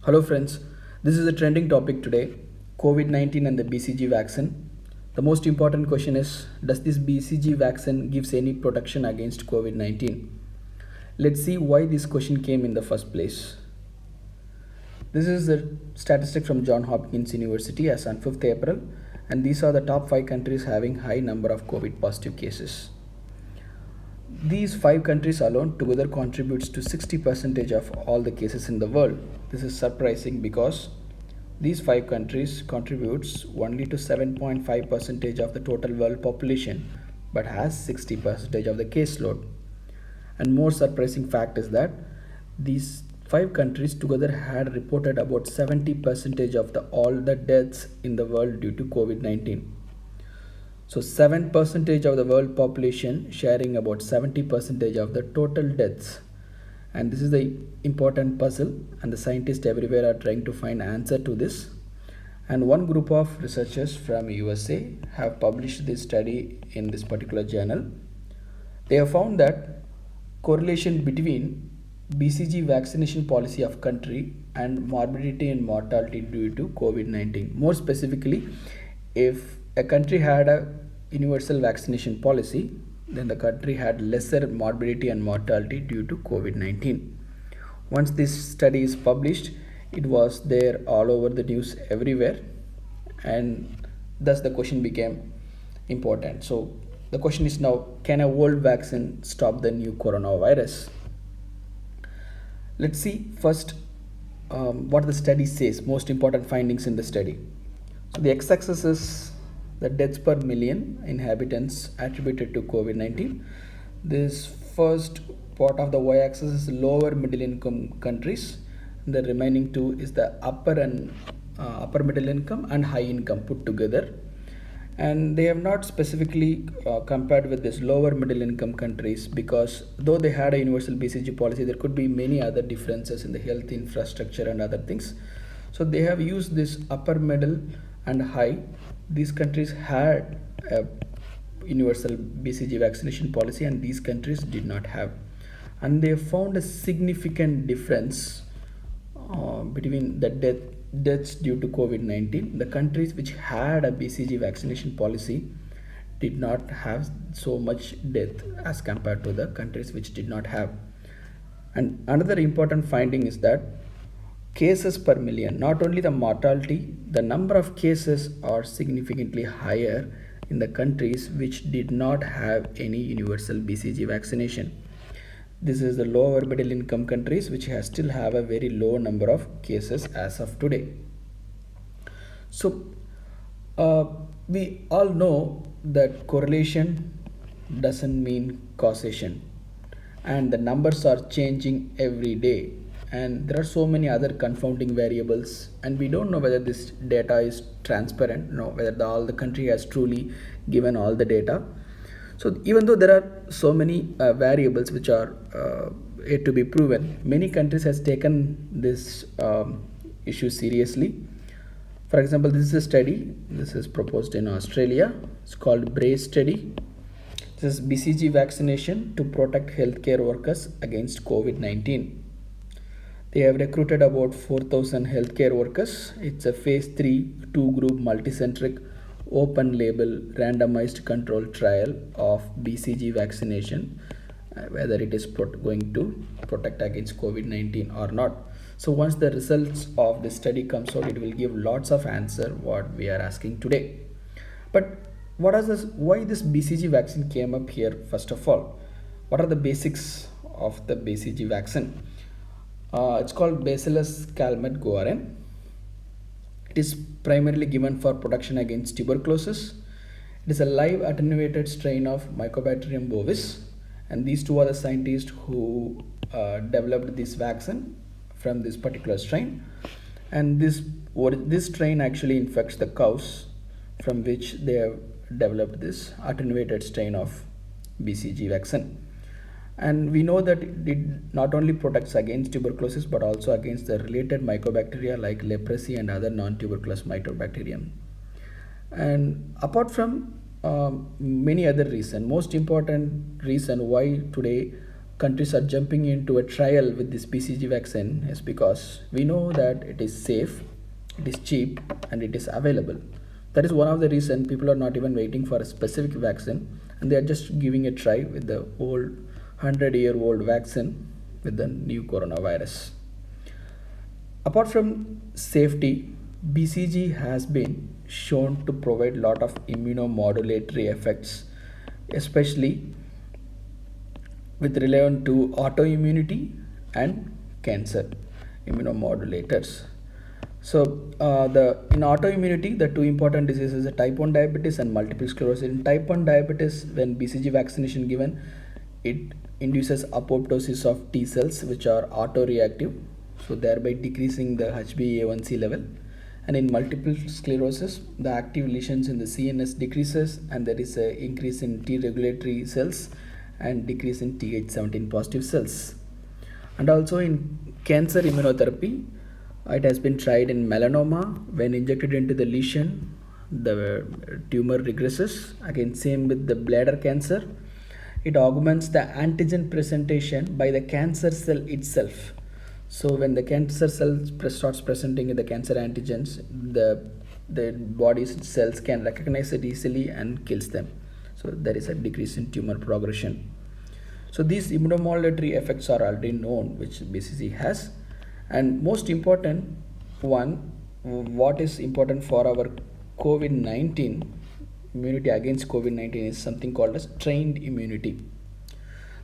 Hello, friends. This is a trending topic today, COVID 19 and the BCG vaccine. The most important question is, does this BCG vaccine gives any protection against COVID 19? Let's see why this question came in the first place. This is the statistic from Johns Hopkins University as on 5th April, and these are the top 5 countries having high number of COVID positive cases. These 5 countries alone together contributes to 60% of all the cases in the world. This is surprising because these 5 countries contributes only to 7.5% of the total world population but has 60% of the caseload. And more surprising fact is that these 5 countries together had reported about 70% of all the deaths in the world due to COVID-19. So 7% of the world population sharing about 70% of the total deaths. And this is the important puzzle, and the scientists everywhere are trying to find answer to this. And one group of researchers from USA have published this study in this particular journal. They have found that correlation between BCG vaccination policy of country and morbidity and mortality due to COVID-19. More specifically, if a country had a universal vaccination policy, then the country had lesser morbidity and mortality due to COVID-19. Once this study is published, it was there all over the news everywhere, and thus the question became important. So the question is now, can a old vaccine stop the new coronavirus? Let's see first what the study says, most important findings in the study. So the x-axis is the deaths per million inhabitants attributed to COVID-19. This first part of the y-axis is lower middle income countries. The remaining two is the upper middle income and high income put together. And they have not specifically compared with this lower middle income countries, because though they had a universal BCG policy, there could be many other differences in the health infrastructure and other things. So they have used this upper middle and high. These countries had a universal BCG vaccination policy and these countries did not have. And they found a significant difference between the deaths due to COVID-19. The countries which had a BCG vaccination policy did not have so much death as compared to the countries which did not have. And another important finding is that cases per million, not only the mortality, the number of cases are significantly higher in the countries which did not have any universal BCG vaccination. This is the lower middle income countries which still have a very low number of cases as of today. So we all know that correlation doesn't mean causation, and the numbers are changing every day, and there are so many other confounding variables, and we don't know whether this data is transparent, whether all the country has truly given all the data. So even though there are so many variables which are yet to be proven, many countries has taken this issue seriously. For example, this is a study, this is proposed in Australia. It's called BRACE study. This is BCG vaccination to protect healthcare workers against COVID-19. They have recruited about 4,000 healthcare workers. It's a phase 3 two-group multicentric open label randomized controlled trial of BCG vaccination, whether it is going to protect against COVID-19 or not. So once the results of the study comes out, it will give lots of answer what we are asking today. But why this BCG vaccine came up here? First of all, what are the basics of the BCG vaccine? It's called Bacillus calmette-guerin. It is primarily given for protection against tuberculosis. It is a live attenuated strain of Mycobacterium bovis, and these two are the scientists who developed this vaccine from this particular strain. And this strain actually infects the cows, from which they have developed this attenuated strain of BCG vaccine. And we know that it not only protects against tuberculosis but also against the related mycobacteria like leprosy and other non-tuberculous mycobacterium. And apart from many other reasons, most important reason why today countries are jumping into a trial with this BCG vaccine is because we know that it is safe, it is cheap, and it is available. That is one of the reason people are not even waiting for a specific vaccine, and they are just giving a try with the old 100-year-old vaccine with the new coronavirus. Apart from safety, BCG has been shown to provide lot of immunomodulatory effects, especially with relevant to autoimmunity and cancer immunomodulators. So, the in autoimmunity, the two important diseases are type 1 diabetes and multiple sclerosis. In type 1 diabetes, when BCG vaccination given, it induces apoptosis of T cells which are autoreactive, so thereby decreasing the HbA1c level. And in multiple sclerosis, the active lesions in the CNS decreases, and there is a increase in T regulatory cells and decrease in Th17 positive cells. And also in cancer immunotherapy, it has been tried in melanoma. When injected into the lesion, the tumor regresses. Again, same with the bladder cancer. It augments the antigen presentation by the cancer cell itself. So when the cancer cell starts presenting the cancer antigens, the body's cells can recognize it easily and kills them. So there is a decrease in tumor progression. So these immunomodulatory effects are already known, which BCG has. And most important one, what is important for our COVID-19 immunity against COVID-19 is something called as trained immunity.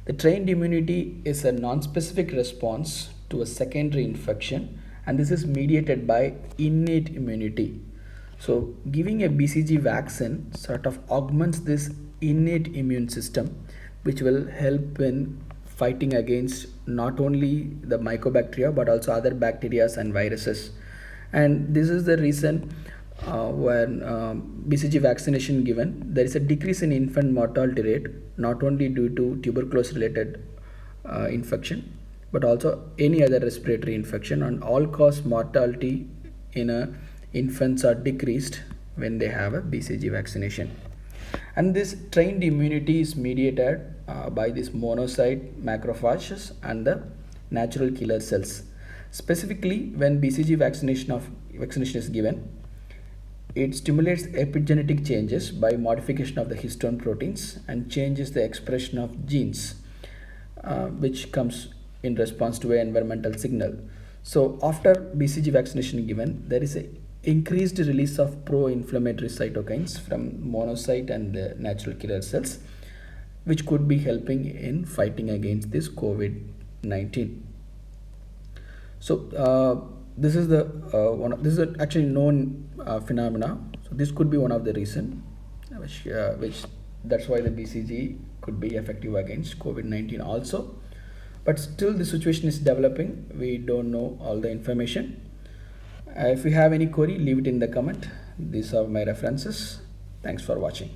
The trained immunity is a non-specific response to a secondary infection, and this is mediated by innate immunity. So giving a BCG vaccine sort of augments this innate immune system, which will help in fighting against not only the mycobacteria but also other bacteria and viruses. And this is the reason when BCG vaccination given, there is a decrease in infant mortality rate, not only due to tuberculosis related infection but also any other respiratory infection, and all cause mortality in infants are decreased when they have a BCG vaccination. And this trained immunity is mediated by these monocyte macrophages and the natural killer cells. Specifically, when BCG vaccination is given, it stimulates epigenetic changes by modification of the histone proteins and changes the expression of genes, which comes in response to an environmental signal. So after BCG vaccination given, there is a increased release of pro-inflammatory cytokines from monocyte and the natural killer cells, which could be helping in fighting against this COVID-19. So this is the this is actually known phenomena. So this could be one of the reason, which that's why the BCG could be effective against COVID-19 also. But still the situation is developing. We don't know all the information. If you have any query, leave it in the comment. These are my references. Thanks for watching.